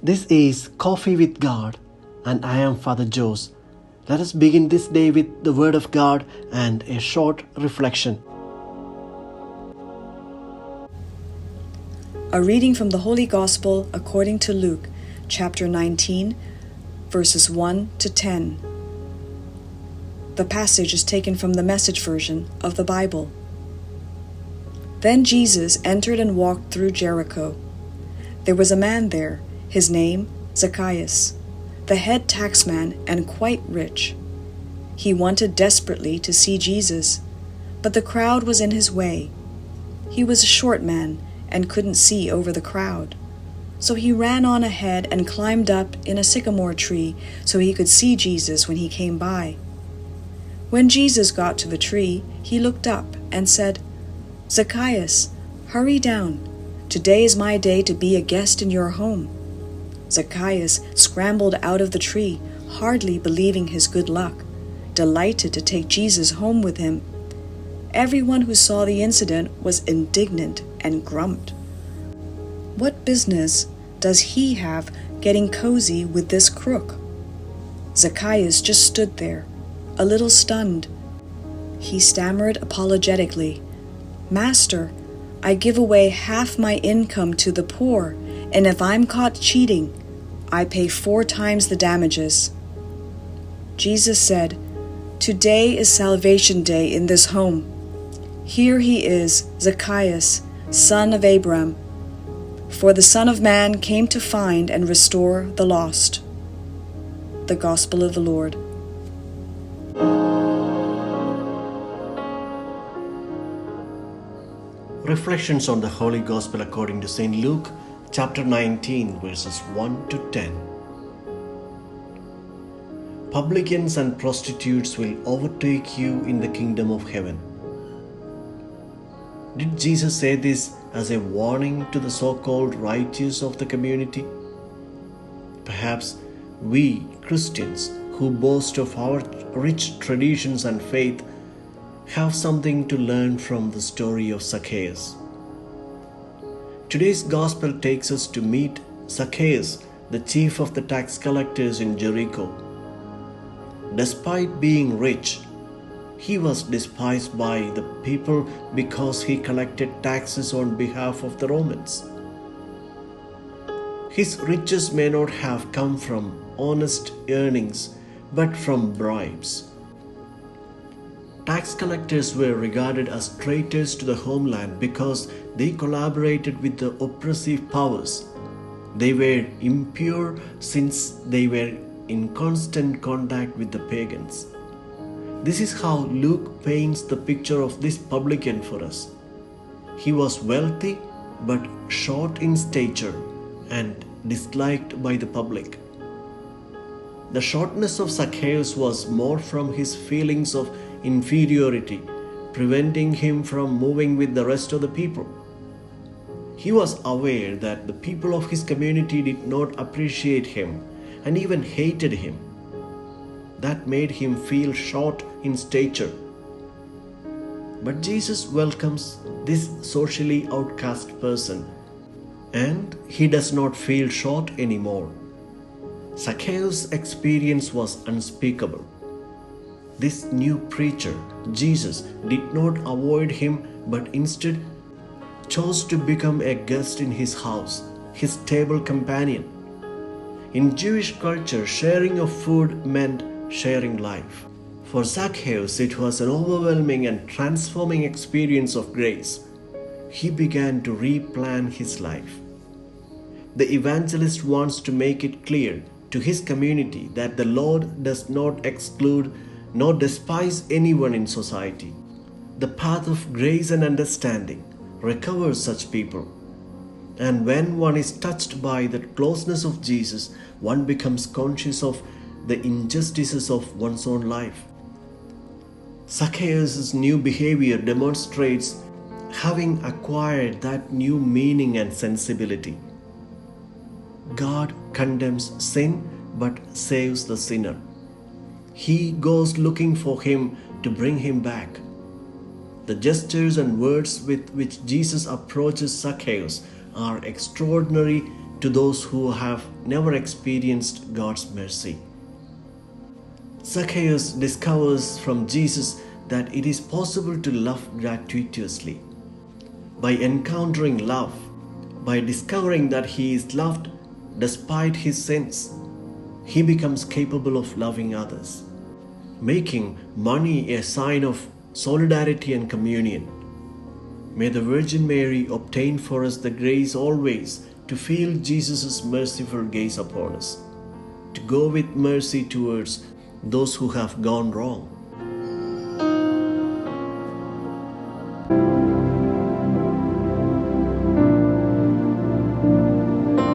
This is Coffee with God, and I am Father Jose. Let us begin this day with the Word of God and a short reflection. A reading from the Holy Gospel according to Luke, chapter 19, verses 1 to 10. The passage is taken from the Message version of the Bible. Then Jesus entered and walked through Jericho. There was a man there, his name Zacchaeus, the head taxman and quite rich. He wanted desperately to see Jesus, but the crowd was in his way. He was a short man and couldn't see over the crowd. So he ran on ahead and climbed up in a sycamore tree so he could see Jesus when he came by. When Jesus got to the tree, he looked up and said, "Zacchaeus, hurry down. Today is my day to be a guest in your home." Zacchaeus scrambled out of the tree, hardly believing his good luck, delighted to take Jesus home with him. Everyone who saw the incident was indignant and grumped. What business does he have getting cozy with this crook? Zacchaeus just stood there, a little stunned. He stammered apologetically, "Master, I give away half my income to the poor, and if I'm caught cheating, I pay 4 times the damages." Jesus said, "Today is salvation day in this home. Here he is, Zacchaeus, son of Abraham. For the Son of Man came to find and restore the lost." The Gospel of the Lord. Reflections on the Holy Gospel according to St. Luke, chapter 19, verses 1 to 10. Publicans and prostitutes will overtake you in the kingdom of heaven. Did Jesus say this as a warning to the so-called righteous of the community? Perhaps we Christians who boast of our rich traditions and faith have something to learn from the story of Zacchaeus. Today's gospel takes us to meet Zacchaeus, the chief of the tax collectors in Jericho. Despite being rich, he was despised by the people because he collected taxes on behalf of the Romans. His riches may not have come from honest earnings, but from bribes. Tax collectors were regarded as traitors to the homeland because they collaborated with the oppressive powers. They were impure since they were in constant contact with the pagans. This is how Luke paints the picture of this publican for us. He was wealthy but short in stature and disliked by the public. The shortness of Zacchaeus was more from his feelings of inferiority, preventing him from moving with the rest of the people. He was aware that the people of his community did not appreciate him and even hated him. That made him feel short in stature. But Jesus welcomes this socially outcast person, and he does not feel short anymore. Zacchaeus' experience was unspeakable. This new preacher, Jesus, did not avoid him but instead chose to become a guest in his house, his table companion. In Jewish culture, sharing of food meant sharing life. For Zacchaeus, it was an overwhelming and transforming experience of grace. He began to replan his life. The evangelist wants to make it clear to his community that the Lord does not exclude nor despise anyone in society. The path of grace and understanding recovers such people. And when one is touched by the closeness of Jesus, one becomes conscious of the injustices of one's own life. Zacchaeus' new behavior demonstrates having acquired that new meaning and sensibility. God condemns sin but saves the sinner. He goes looking for him to bring him back. The gestures and words with which Jesus approaches Zacchaeus are extraordinary to those who have never experienced God's mercy. Zacchaeus discovers from Jesus that it is possible to love gratuitously. By encountering love, by discovering that he is loved despite his sins, he becomes capable of loving others, making money a sign of solidarity and communion. May the Virgin Mary obtain for us the grace always to feel Jesus' merciful gaze upon us, to go with mercy towards those who have gone wrong,